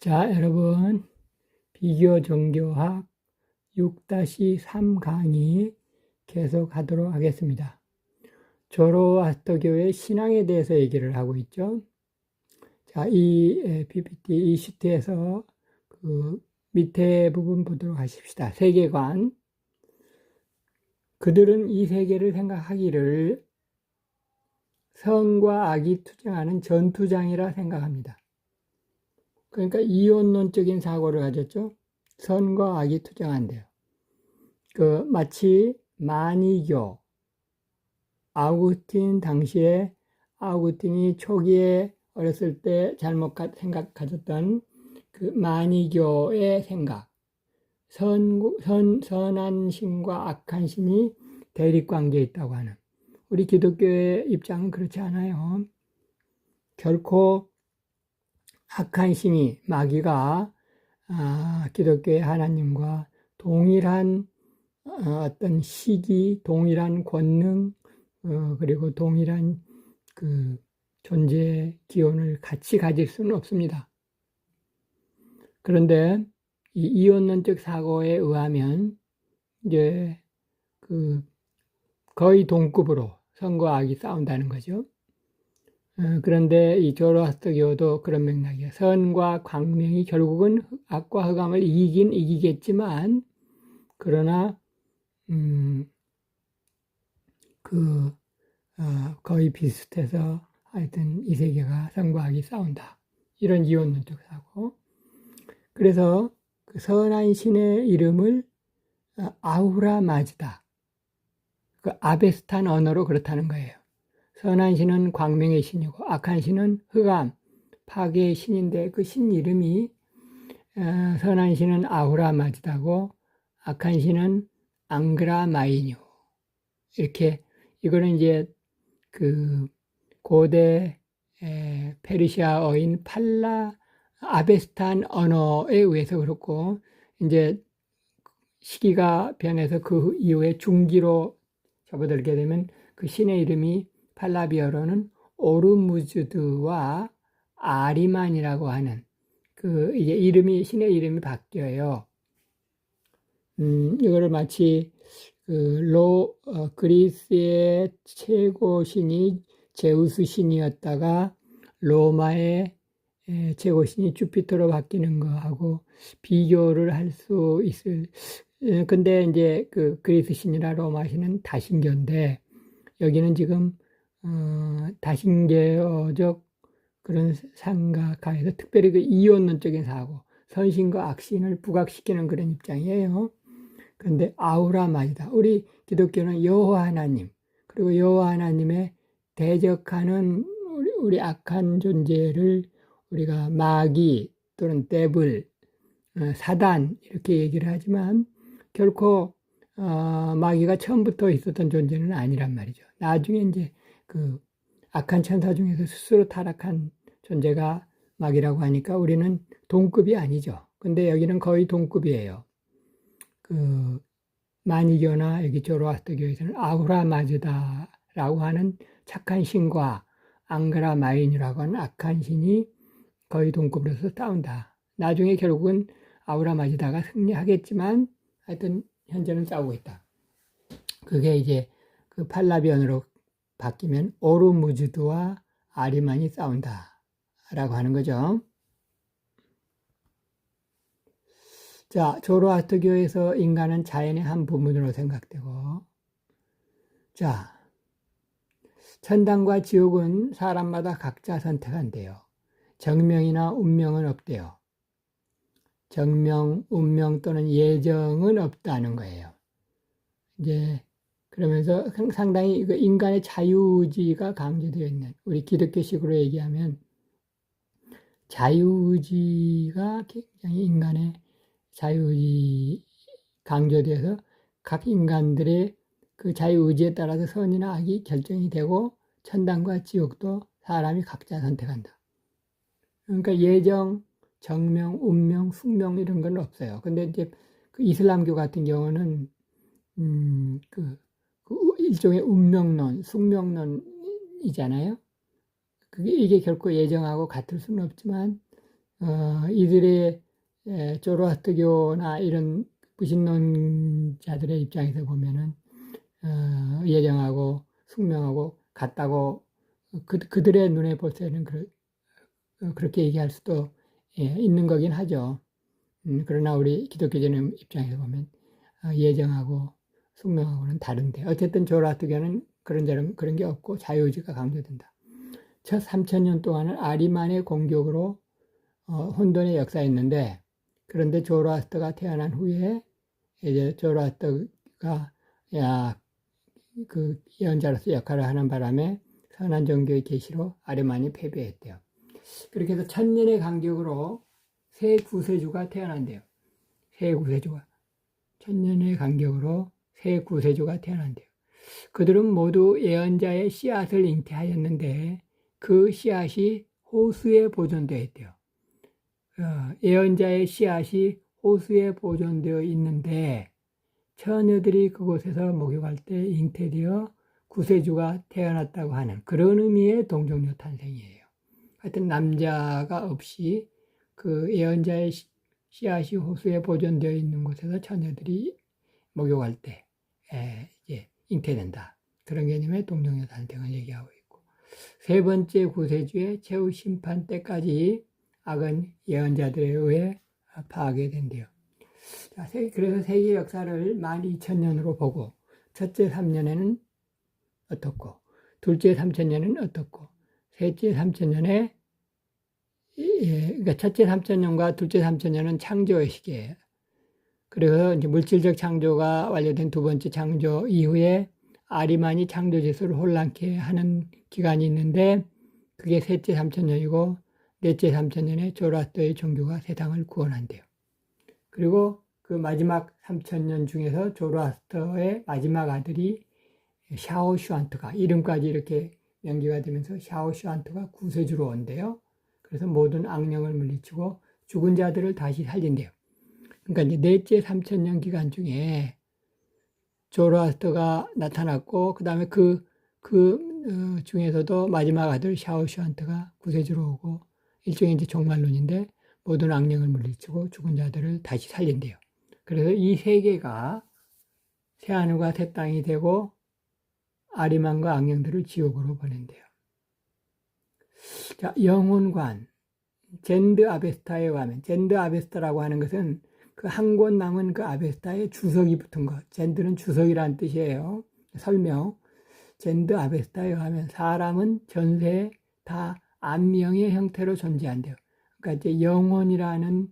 자, 여러분, 비교 종교학 6-3 강의 계속하도록 하겠습니다. 조로아스터교의 신앙에 대해서 얘기를 하고 있죠. 자, 이 PPT, 이 시트에서 그 밑에 부분 보도록 하십시다. 세계관. 그들은 이 세계를 생각하기를 선과 악이 투쟁하는 전투장이라 생각합니다. 그러니까 이원론적인 사고를 가졌죠. 선과 악이 투쟁한대요. 마치 마니교, 아우구스틴 당시에 아우구스틴이 초기에 어렸을 때 잘못 가졌던 그 마니교의 생각, 선한 신과 악한 신이 대립관계에 있다고 하는, 우리 기독교의 입장은 그렇지 않아요. 결코 악한 신이, 마귀가 기독교의 하나님과 동일한 어떤 시기, 동일한 권능, 그리고 동일한 그 존재의 기원을 같이 가질 수는 없습니다. 그런데 이 이원론적 사고에 의하면 이제 거의 동급으로 선과 악이 싸운다는 거죠. 그런데 이 조로아스터교도 그런 맥락이에요. 선과 광명이 결국은 악과 흑암을 이기긴 이기겠지만, 그러나 거의 비슷해서 하여튼 이 세계가 선과 악이 싸운다. 이런 이원론적 사고. 그래서 그 선한 신의 이름을 아우라 마즈다. 그 아베스탄 언어로 그렇다는 거예요. 선한 신은 광명의 신이고 악한 신은 흑암, 파괴의 신인데 그 신 이름이 선한 신은 아우라 마즈다고 악한 신은 앙그라 마이뉴. 이렇게 이거는 이제 그 고대 페르시아어인 아베스탄 언어에 의해서 그렇고, 이제 시기가 변해서 그 이후에 중기로 접어들게 되면 그 신의 이름이 팔라비어로는 오르무즈드와 아리만이라고 하는 이제 신의 이름이 바뀌어요. 이거를 마치 그리스의 최고 신이 제우스 신이었다가 로마의 최고 신이 주피터로 바뀌는 거하고 비교를 할 수 있을. 근데 이제 그 그리스 신이나 로마 신은 다신교인데, 여기는 지금 다신교적 그런 생각하에서 특별히 그 이원론적인 사고, 선신과 악신을 부각시키는 그런 입장이에요. 그런데 아우라 마이다. 우리 기독교는 여호와 하나님, 그리고 여호와 하나님의 대적하는 우리 악한 존재를 우리가 마귀 또는 데블, 사단 이렇게 얘기를 하지만, 결코 마귀가 처음부터 있었던 존재는 아니란 말이죠. 나중에 이제 그 악한 천사 중에서 스스로 타락한 존재가 마귀라고 하니까 우리는 동급이 아니죠. 근데 여기는 거의 동급이에요. 마니교나 여기 조로아스터교에서는 아우라 마즈다라고 하는 착한 신과 앙그라 마인이라고 하는 악한 신이 거의 동급으로서 싸운다. 나중에 결국은 아우라 마즈다가 승리하겠지만 하여튼 현재는 싸우고 있다. 그게 이제 그 팔라비언으로 바뀌면 오르무즈드와 아리만이 싸운다 라고 하는 거죠. 자, 조로아스터교에서 인간은 자연의 한 부분으로 생각되고, 자, 천당과 지옥은 사람마다 각자 선택한대요. 정명이나 운명은 없대요. 정명, 운명 또는 예정은 없다는 거예요. 이제 그러면서 상당히 인간의 자유의지가 강조되어 있는, 우리 기독교식으로 얘기하면 자유의지가 굉장히 인간의 자유의지 강조되어서 각 인간들의 그 자유의지에 따라서 선이나 악이 결정이 되고, 천당과 지옥도 사람이 각자 선택한다. 그러니까 예정, 정명, 운명, 숙명 이런 건 없어요. 근데 이제 그 이슬람교 같은 경우는 일종의 운명론, 숙명론이잖아요. 이게 결코 예정하고 같을 수는 없지만 이들의 조로아스터교나 이런 무신론자들의 입장에서 보면은 예정하고 숙명하고 같다고 그들의 눈에 볼 때는 그렇게 얘기할 수도 있는 거긴 하죠. 그러나 우리 기독교적인 입장에서 보면 예정하고 숙명하고는 다른데 어쨌든 조로아스터교는 그런 게 없고 자유의지가 강조된다. 첫 3,000년 동안은 아리만의 공격으로 혼돈의 역사였는데 그런데 조로아스터가 태어난 후에 이제 조로아스터가 그 예언자로서 역할을 하는 바람에 선한 종교의 계시로 아리만이 패배했대요. 그렇게 해서 1000년의 간격으로 새 구세주가 태어난대요. 새 구세주가 1000년의 간격으로 새 구세주가 태어난대요. 그들은 모두 예언자의 씨앗을 잉태하였는데 그 씨앗이 호수에 보존되어 있대요. 예언자의 씨앗이 호수에 보존되어 있는데 처녀들이 그곳에서 목욕할 때 잉태되어 구세주가 태어났다고 하는 그런 의미의 동정녀 탄생이에요. 하여튼 남자가 없이 그 예언자의 씨앗이 호수에 보존되어 있는 곳에서 처녀들이 목욕할 때 이제 잉태된다. 그런 개념의 동정녀 탄생을 얘기하고 있고 세 번째 구세주의 최후 심판 때까지 악은 예언자들에 의해 파괴된대요. 그래서 세계 역사를 12,000년으로 보고 첫째 3년에는 어떻고 둘째 3,000년은 어떻고 셋째 3,000년에 그러니까 첫째 3,000년과 둘째 3,000년은 창조의 시기예요. 그래서 이제 물질적 창조가 완료된 두 번째 창조 이후에 아리만이 창조 질서를 혼란케 하는 기간이 있는데 그게 셋째 3,000년이고 넷째 3,000년에 조로아스터의 종교가 세상을 구원한대요. 그리고 그 마지막 3,000년 중에서 조로아스터의 마지막 아들이 샤오슈안트가 이름까지 이렇게 명기가 되면서 샤오슈안트가 구세주로 온대요. 그래서 모든 악령을 물리치고 죽은 자들을 다시 살린대요. 그러니까 이제 넷째 3,000년 기간 중에 조로아스터가 나타났고 그 다음에 중에서도 마지막 아들 샤오슈안트가 구세주로 오고 일종의 이제 종말론인데 모든 악령을 물리치고 죽은 자들을 다시 살린대요. 그래서 이 세계가 새하늘과 새 땅이 되고 아리만과 악령들을 지옥으로 보낸대요. 자, 영혼관, 젠드 아베스타에 가면 젠드 아베스타라고 하는 것은 그 한 권 남은 그 아베스타에 주석이 붙은 것. 젠드는 주석이라는 뜻이에요. 설명. 젠드 아베스타에 가면 사람은 전세에 다 안명의 형태로 존재한대요. 그러니까 이제 영혼이라는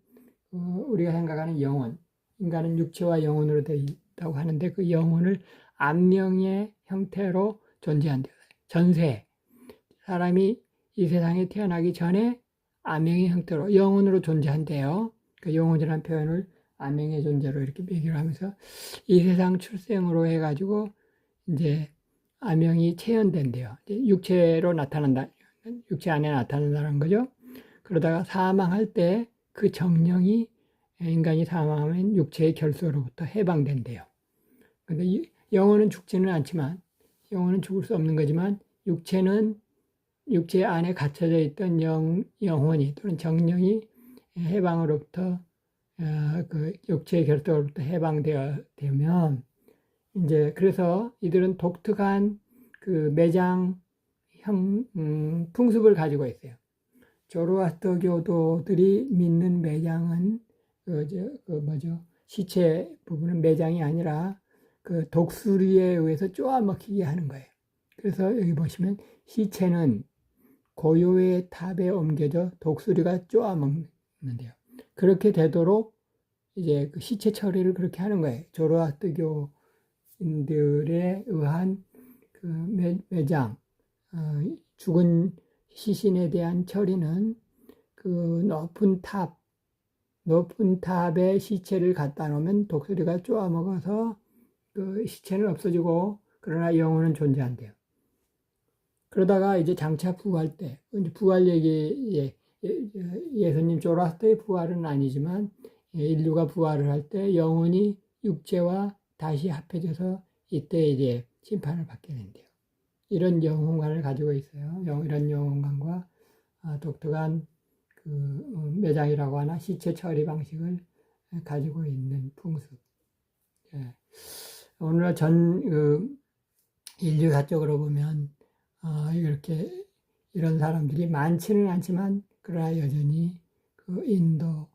우리가 생각하는 영혼, 인간은 육체와 영혼으로 되어 있다고 하는데 그 영혼을 안명의 형태로 존재한대요. 전세, 사람이 이 세상에 태어나기 전에 안명의 형태로 영혼으로 존재한대요. 그 영혼이라는 표현을 안명의 존재로 이렇게 비교를 하면서 이 세상 출생으로 해가지고 이제 안명이 체현된대요. 육체로 나타난다, 육체 안에 나타난다는 거죠. 그러다가 사망할 때 그 정령이 인간이 사망하면 육체의 결속으로부터 해방된대요. 근데 영혼은 죽지는 않지만 영혼은 죽을 수 없는 거지만 육체는 육체 안에 갇혀져 있던 영혼이 또는 정령이 해방으로부터 그 육체의 결속으로부터 해방되면 이제 그래서 이들은 독특한 그 매장 풍습을 가지고 있어요. 조로아스터 교도들이 믿는 매장은 시체 부분은 매장이 아니라 그 독수리에 의해서 쪼아먹히게 하는 거예요. 그래서 여기 보시면 시체는 고요의 탑에 옮겨져 독수리가 쪼아먹는데요. 그렇게 되도록 이제 그 시체 처리를 그렇게 하는 거예요. 조로아스터교인들에 의한 그 매장, 죽은 시신에 대한 처리는 그 높은 탑에 시체를 갖다 놓으면 독수리가 쪼아먹어서 그 시체는 없어지고 그러나 영혼은 존재한대요. 그러다가 이제 장차 부활 때, 부활 얘기, 예수님 조로아스터의 부활은 아니지만 인류가 부활을 할 때 영혼이 육체와 다시 합해져서 이때 이제 심판을 받게 된대요. 이런 영혼관을 가지고 있어요. 이런 영혼관과 독특한 매장이라고 하나 시체 처리 방식을 가지고 있는 풍습. 예. 오늘날 인류사적으로 보면 이렇게 이런 사람들이 많지는 않지만 그러나 여전히 인도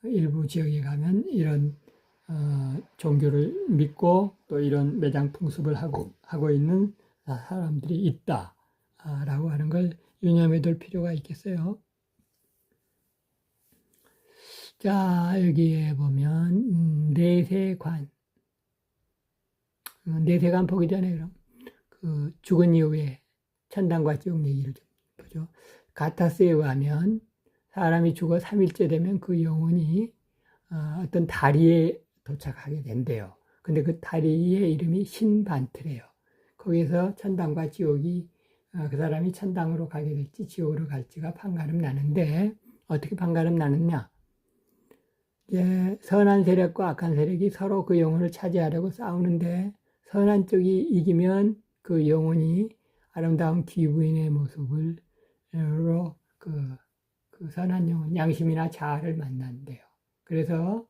일부 지역에 가면 이런 종교를 믿고 또 이런 매장 풍습을 하고 있는 사람들이 있다라고 하는 걸 유념해 둘 필요가 있겠어요. 자, 여기에 보면 내세관. 내세관 보기 전에 그럼 죽은 이후에 천당과 지옥 얘기를 좀 보죠. 가타스에 의하면 사람이 죽어 3일째 되면 그 영혼이 어떤 다리에 도착하게 된대요. 근데 그 다리의 이름이 신반트래요. 거기서 천당과 지옥이 그 사람이 천당으로 가게 될지 지옥으로 갈지가 판가름 나는데 어떻게 판가름 나느냐? 이제 선한 세력과 악한 세력이 서로 그 영혼을 차지하려고 싸우는데 선한 쪽이 이기면 그 영혼이 아름다운 귀부인의 모습으로 그 선한 영혼, 양심이나 자아를 만난대요. 그래서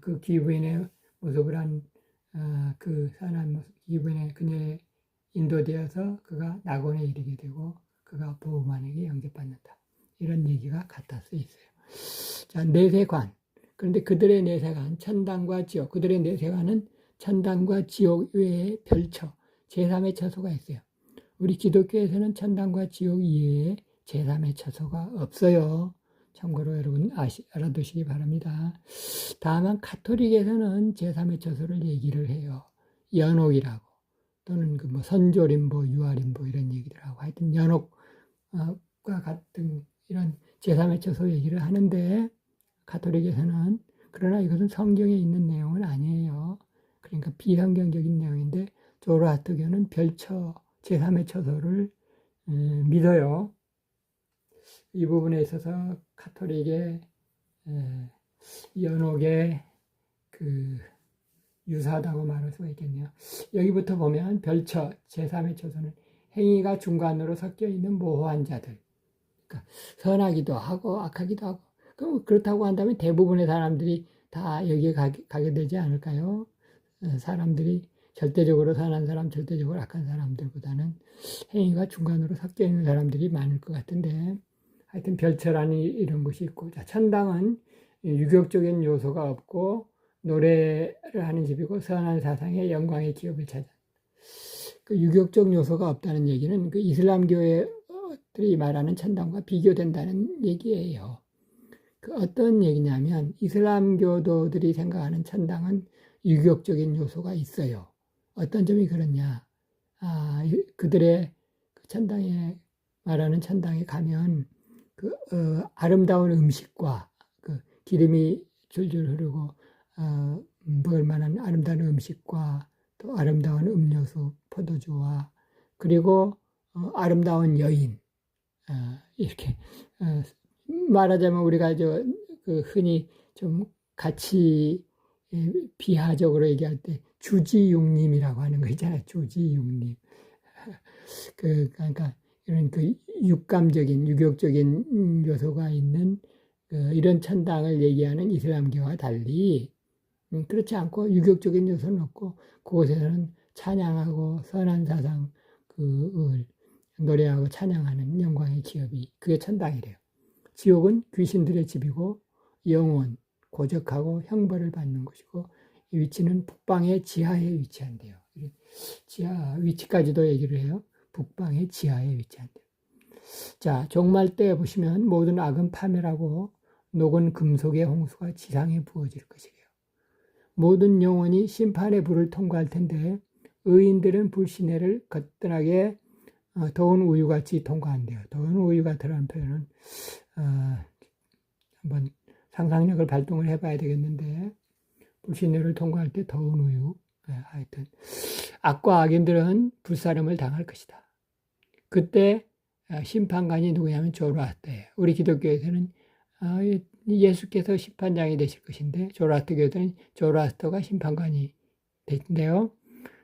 그 귀부인의 모습을 한 그 선한 모습, 귀부인의 그녀에 인도되어서 그가 낙원에 이르게 되고 그가 보호만에게 영접받는다. 이런 얘기가 가타스에 있어요. 자, 내세관. 그런데 그들의 내세관, 천당과 지옥, 그들의 내세관은 천당과 지옥 외에 별처, 제3의 처소가 있어요. 우리 기독교에서는 천당과 지옥 이외에 제3의 처소가 없어요. 참고로 여러분 알아두시기 바랍니다. 다만 가톨릭에서는 제3의 처소를 얘기를 해요. 연옥이라고 또는 선조림보, 유아림보 이런 얘기들 하고 하여튼 연옥과 같은 이런 제3의 처소 얘기를 하는데 가톨릭에서는 그러나 이것은 성경에 있는 내용은 아니에요. 그러니까 비성경적인 내용인데 조로아스터교는 별처, 제3의 처소를 믿어요. 이 부분에 있어서 가톨릭의 연옥에 유사하다고 말할 수가 있겠네요. 여기부터 보면 별처, 제3의 처소는 행위가 중간으로 섞여 있는 모호한 자들. 그러니까 선하기도 하고 악하기도 하고. 그렇다고 한다면 대부분의 사람들이 다 여기에 가게 되지 않을까요? 사람들이 절대적으로 선한 사람, 절대적으로 악한 사람들보다는 행위가 중간으로 섞여 있는 사람들이 많을 것 같은데 하여튼 별처라는 이런 것이 있고, 자, 천당은 유격적인 요소가 없고 노래를 하는 집이고 선한 사상의 영광의 기업을 찾아. 그 유격적 요소가 없다는 얘기는 그 이슬람교들이 말하는 천당과 비교된다는 얘기예요. 그 어떤 얘기냐면 이슬람교도들이 생각하는 천당은 유격적인 요소가 있어요. 어떤 점이 그렇냐? 그들의 천당에 말하는 천당에 가면 아름다운 음식과 기름이 줄줄 흐르고 먹을 만한 아름다운 음식과 또 아름다운 음료수, 포도주와 그리고 아름다운 여인 이렇게 말하자면 우리가 흔히 좀 같이 비하적으로 얘기할 때 주지육림이라고 하는 거 있잖아요. 주지육림. 그러니까 이런 육감적인, 유격적인 요소가 있는 이런 천당을 얘기하는 이슬람교와 달리 그렇지 않고 유격적인 요소는 없고 그곳에서는 찬양하고 선한 사상 노래하고 찬양하는 영광의 기업이 그게 천당이래요. 지옥은 귀신들의 집이고 영원, 고적하고 형벌을 받는 곳이고 이 위치는 북방의 지하에 위치한대요. 지하 위치까지도 얘기를 해요. 북방의 지하에 위치한대요. 자, 종말 때 보시면 모든 악은 파멸하고 녹은 금속의 홍수가 지상에 부어질 것이래요. 모든 영혼이 심판의 불을 통과할 텐데 의인들은 불신해를 거뜬하게 더운 우유같이 통과한대요. 더운 우유 같으라는 표현은 한번 상상력을 발동을 해봐야 되겠는데 불신해를 통과할 때 더운 우유. 하여튼 악과 악인들은 불사름을 당할 것이다. 그때 심판관이 누구냐면 조로아스터예요. 우리 기독교에서는 예수께서 심판장이 되실 것인데 조로아스터교들은 조로아스터가 심판관이 되는데요.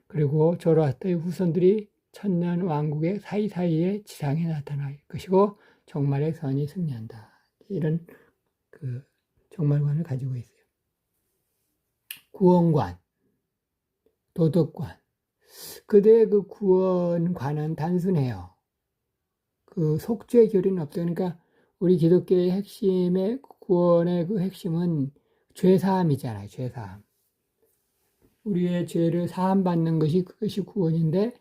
그리고 조로아스터의 후손들이 천년 왕국의 사이사이에 지상에 나타날 것이고 정말의 선이 승리한다. 이런 그 종말관을 가지고 있어요. 구원관, 도덕관. 그들의 그 구원관은 단순해요. 그 속죄 결의는 없어요. 그러니까 우리 기독교의 핵심의 구원의 그 핵심은 죄사함이잖아요. 죄사함. 우리의 죄를 사함받는 것이 그것이 구원인데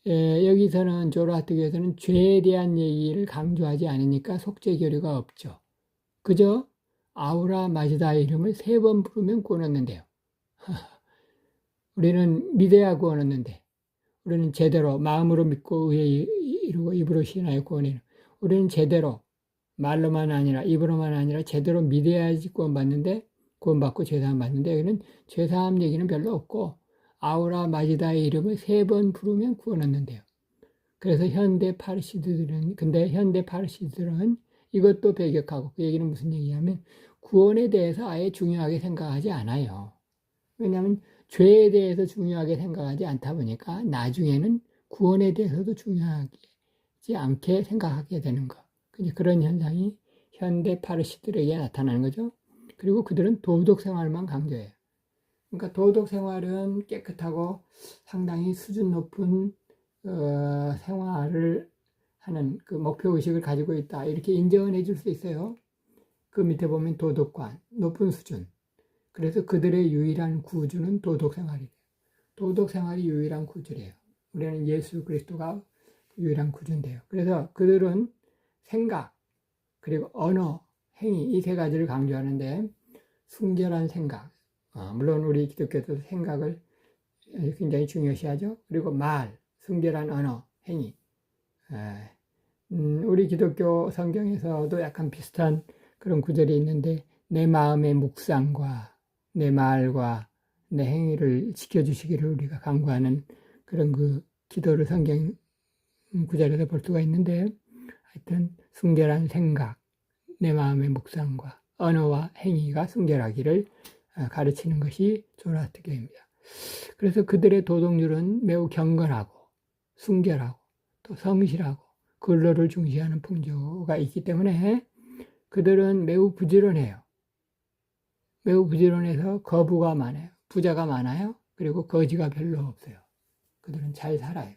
여기서는 조로아트교에서는 죄에 대한 얘기를 강조하지 않으니까 속죄 결의가 없죠. 그저 아우라 마즈다의 이름을 3번 부르면 구원 얻는데요. 우리는 믿어야 구원 얻는데 우리는 제대로 마음으로 믿고 의에 이루고 입으로 신하여 구원해요. 우리는 제대로 말로만 아니라 입으로만 아니라 제대로 믿어야지 구원받는데 구원받고 죄사함 받는데 여기는 죄사함 얘기는 별로 없고 아우라 마지다의 이름을 3번 부르면 구원 얻는데요. 그래서 현대 파르시들은 이것도 배격하고 그 얘기는 무슨 얘기냐면 구원에 대해서 아예 중요하게 생각하지 않아요. 왜냐하면 죄에 대해서 중요하게 생각하지 않다 보니까 나중에는 구원에 대해서도 중요하지 않게 생각하게 되는 거. 그런 현상이 현대 파르시들에게 나타나는 거죠. 그리고 그들은 도덕 생활만 강조해요. 그러니까 도덕 생활은 깨끗하고 상당히 수준 높은 생활을 하는 그 목표의식을 가지고 있다. 이렇게 인정을 해줄 수 있어요. 그 밑에 보면 도덕관, 높은 수준. 그래서 그들의 유일한 구주는 도덕 생활이래요. 도덕 생활이 유일한 구주래요. 우리는 예수 그리스도가 유일한 구주인데요. 그래서 그들은 생각, 그리고 언어, 행위 이 3가지를 강조하는데 순결한 생각, 물론 우리 기독교도 생각을 굉장히 중요시하죠. 그리고 말, 순결한 언어, 행위. 우리 기독교 성경에서도 약간 비슷한 그런 구절이 있는데 내 마음의 묵상과 내 말과 내 행위를 지켜주시기를 우리가 간구하는 그런 그 기도를 성경 구절에서 볼 수가 있는데 하여튼 순결한 생각, 내 마음의 묵상과 언어와 행위가 순결하기를 가르치는 것이 조로아스터교입니다. 그래서 그들의 도덕률은 매우 경건하고 순결하고 또 성실하고 근로를 중시하는 풍조가 있기 때문에 그들은 매우 부지런해요. 매우 부지런해서 거부가 많아요. 부자가 많아요. 그리고 거지가 별로 없어요. 그들은 잘 살아요.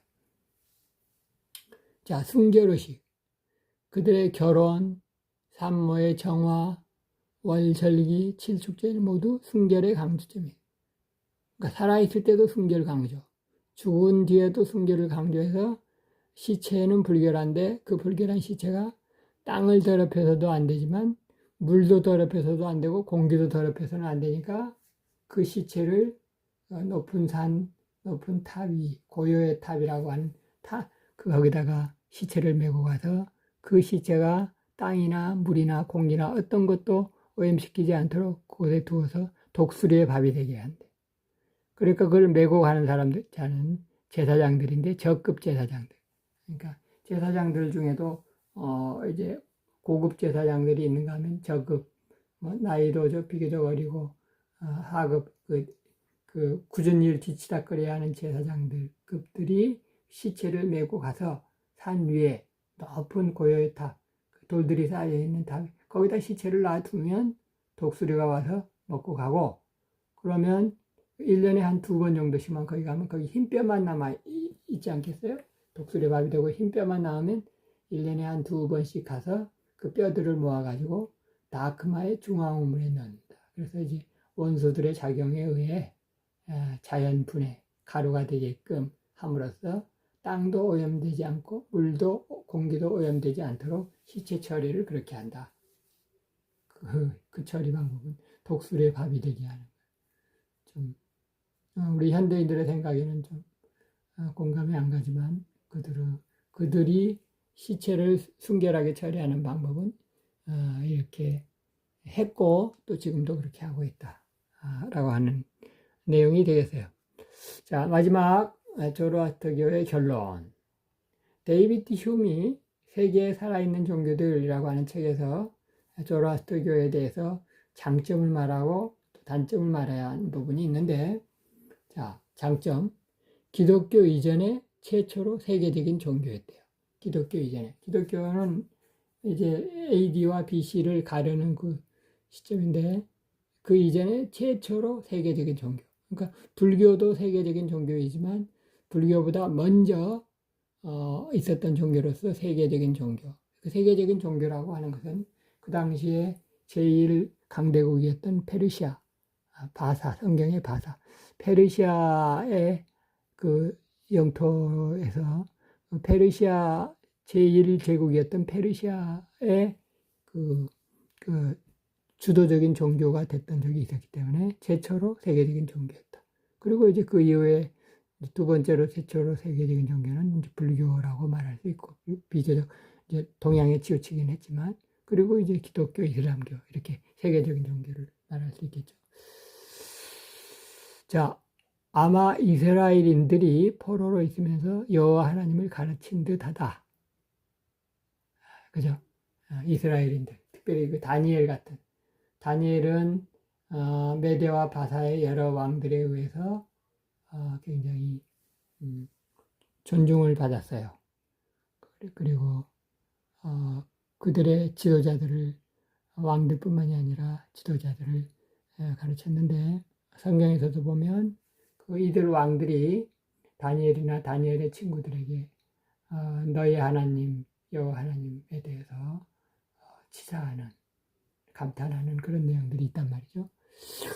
자, 순결의식. 그들의 결혼, 산모의 정화, 월절기, 칠축제는 모두 순결의 강조점이에요. 그러니까 살아있을 때도 순결 강조, 죽은 뒤에도 순결을 강조해서 시체는 불결한데 그 불결한 시체가 땅을 더럽혀서도 안 되지만 물도 더럽혀서도 안 되고 공기도 더럽혀서는 안 되니까 그 시체를 높은 산, 높은 탑 위, 고요의 탑이라고 하는 거기다가 시체를 메고 가서 그 시체가 땅이나 물이나 공기나 어떤 것도 오염시키지 않도록 그곳에 두어서 독수리의 밥이 되게 한대. 그러니까 그걸 메고 가는 사람들, 자는 제사장들인데 저급 제사장들. 그러니까 제사장들 중에도 이제 고급 제사장들이 있는가 하면 저급, 나이도 저 비교적 어리고 하급 그 굳은 일 뒤치다거려야 하는 제사장들급들이 시체를 메고 가서 산 위에 높은 고요의 탑, 돌들이 쌓여 있는 탑, 거기다 시체를 놔두면 독수리가 와서 먹고 가고, 그러면 1년에 한 2번 정도씩만 거기 가면 거기 흰뼈만 남아 있지 않겠어요? 독수리 밥이 되고 흰뼈만 남으면 1년에 한 2번씩 가서 그 뼈들을 모아가지고 다크마의 중화우물에 넣는다. 그래서 이제 원소들의 작용에 의해 자연 분해, 가루가 되게끔 함으로써 땅도 오염되지 않고 물도 공기도 오염되지 않도록 시체 처리를 그렇게 한다. 그 처리 방법은 독수리의 밥이 되게 하는 거예요. 좀 우리 현대인들의 생각에는 좀 공감이 안 가지만 그들이 시체를 순결하게 처리하는 방법은 이렇게 했고 또 지금도 그렇게 하고 있다라고 하는 내용이 되겠어요. 자, 마지막 조로아스터교의 결론. 데이비드 휴미 세계에 살아있는 종교들이라고 하는 책에서 조로아스터교에 대해서 장점을 말하고 또 단점을 말해야 하는 부분이 있는데, 자, 장점. 기독교 이전에 최초로 세계적인 종교였대요. 기독교 이전에. 기독교는 이제 AD와 BC를 가르는 그 시점인데, 그 이전에 최초로 세계적인 종교. 그러니까 불교도 세계적인 종교이지만 불교보다 먼저 있었던 종교로서 세계적인 종교. 그 세계적인 종교라고 하는 것은 그 당시에 제일 강대국이었던 페르시아, 바사, 성경의 바사. 페르시아의 그 영토에서 페르시아 제1제국이었던 페르시아의 그, 그 주도적인 종교가 됐던 적이 있었기 때문에 최초로 세계적인 종교였다. 그리고 이제 그 이후에 두 번째로 최초로 세계적인 종교는 이제 불교라고 말할 수 있고, 비교적 이제 동양에 치우치긴 했지만, 그리고 이제 기독교, 이슬람교 이렇게 세계적인 종교를 말할 수 있겠죠. 자, 아마 이스라엘인들이 포로로 있으면서 여호와 하나님을 가르친 듯하다. 그죠? 이스라엘인들, 특별히 그 다니엘 같은. 다니엘은 메대와 바사의 여러 왕들에 의해서 굉장히 존중을 받았어요. 그리고 그들의 지도자들을, 왕들뿐만이 아니라 지도자들을 가르쳤는데, 성경에서도 보면 그 이들 왕들이 다니엘이나 다니엘의 친구들에게 너희 하나님 여호와 하나님에 대해서 치사하는, 감탄하는 그런 내용들이 있단 말이죠.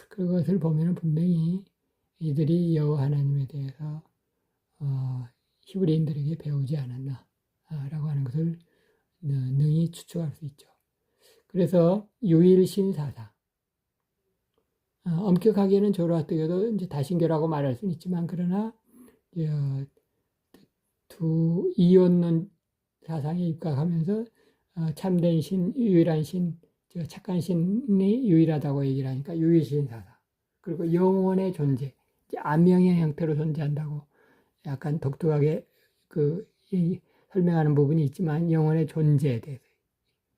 그것을 보면 분명히 이들이 여호와 하나님에 대해서 히브리인들에게 배우지 않았나 라고 하는 것을 능히 추측할 수 있죠. 그래서 유일신 사상, 엄격하게는 조로아스터교도 이제 다신교라고 말할 수는 있지만, 그러나 두 이원론 사상에 입각하면서 참된 신, 유일한 신, 착한 신이 유일하다고 얘기를 하니까 유일신 사상. 그리고 영원의 존재, 암명의 형태로 존재한다고 약간 독특하게 설명하는 부분이 있지만, 영원의 존재에 대해서,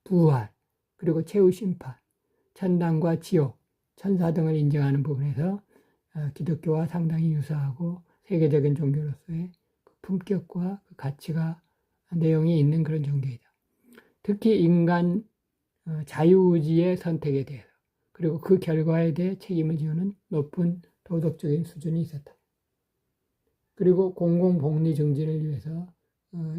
부활, 그리고 최후 심판, 천당과 지옥, 천사 등을 인정하는 부분에서 기독교와 상당히 유사하고 세계적인 종교로서의 그 품격과 그 가치가, 내용이 있는 그런 종교이다. 특히 인간 자유의지의 선택에 대해서, 그리고 그 결과에 대해 책임을 지우는 높은 도덕적인 수준이 있었다. 그리고 공공복리 증진을 위해서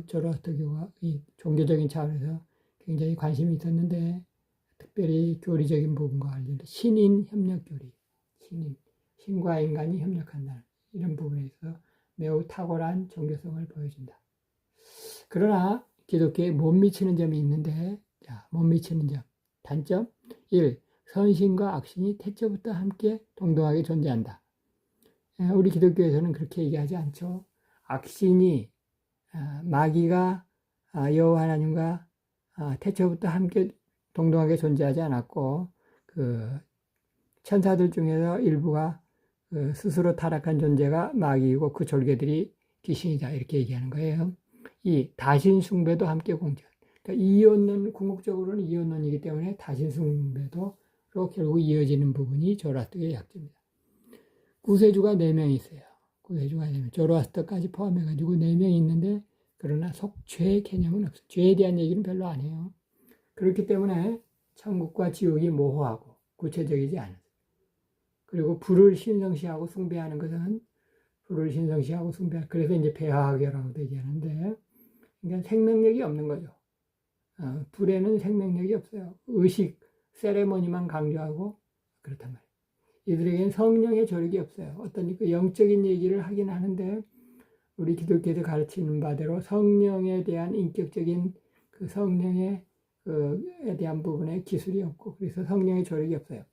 조로아스터교가 이 종교적인 차원에서 굉장히 관심이 있었는데, 특별히 교리적인 부분과 관련된 신인 협력 교리, 신과 인간이 협력한다는 이런 부분에서 매우 탁월한 종교성을 보여준다. 그러나 기독교에 못 미치는 점이 있는데, 자, 못 미치는 점. 단점 1. 선신과 악신이 태초부터 함께 동등하게 존재한다. 우리 기독교에서는 그렇게 얘기하지 않죠. 악신이, 마귀가 여호와 하나님과 태초부터 함께 동등하게 존재하지 않았고, 그 천사들 중에서 일부가 스스로 타락한 존재가 마귀이고 그 졸개들이 귀신이다, 이렇게 얘기하는 거예요. 이 다신 숭배도 함께 공존. 그러니까 이원론, 궁극적으로는 이원론이기 때문에 다신 숭배도로 결국 이어지는 부분이 조로아스터의 약점입니다. 구세주가 4명 있어요. 구세주가 4명. 조로아스터까지 포함해가지고 4명이 있는데, 그러나 속죄의 개념은 없어요. 죄에 대한 얘기는 별로 안 해요. 그렇기 때문에 천국과 지옥이 모호하고 구체적이지 않아요. 그리고 불을 신성시하고 숭배하는 것은 불을 신성시하고 그래서 이제 폐하학이라고도 얘기하는데, 그러니까 생명력이 없는 거죠. 불에는 생명력이 없어요. 의식, 세레머니만 강조하고 그렇단 말이에요. 이들에게는 성령의 조력이 없어요. 어떤 그 영적인 얘기를 하긴 하는데, 우리 기독교에서 가르치는 바대로 성령에 대한 인격적인 그 성령의 에 대한 부분에 기술이 없고, 그래서 성령의 조력이 없어요.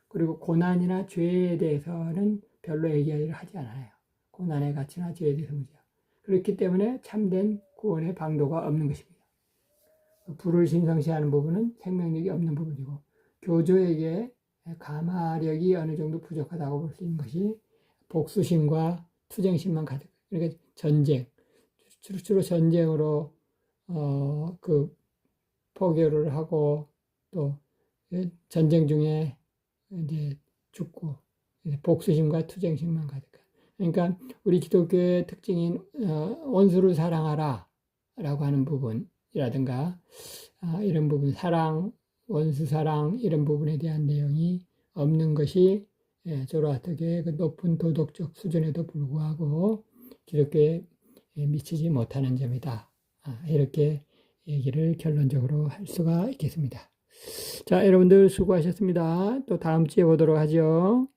그리고 고난이나 죄에 대해서는 별로 얘기를 하지 않아요. 고난의 가치나 죄에 대해서 무지하고. 그렇기 때문에 참된 구원의 방도가 없는 것입니다. 불을 신성시하는 부분은 생명력이 없는 부분이고, 교조에게 감화력이 어느 정도 부족하다고 볼 수 있는 것이 복수심과 투쟁심만 가득. 그러니까 전쟁, 주로 전쟁으로 포교를 하고, 또 전쟁 중에 이제 죽고, 복수심과 투쟁심만 가득한. 그러니까 우리 기독교의 특징인 원수를 사랑하라 라고 하는 부분, 이라든가 이런 부분, 사랑, 원수 사랑 이런 부분에 대한 내용이 없는 것이 조로아트계의 그 높은 도덕적 수준에도 불구하고 기독교에 미치지 못하는 점이다. 이렇게 얘기를 결론적으로 할 수가 있겠습니다. 자, 여러분들 수고하셨습니다. 또 다음 주에 보도록 하죠.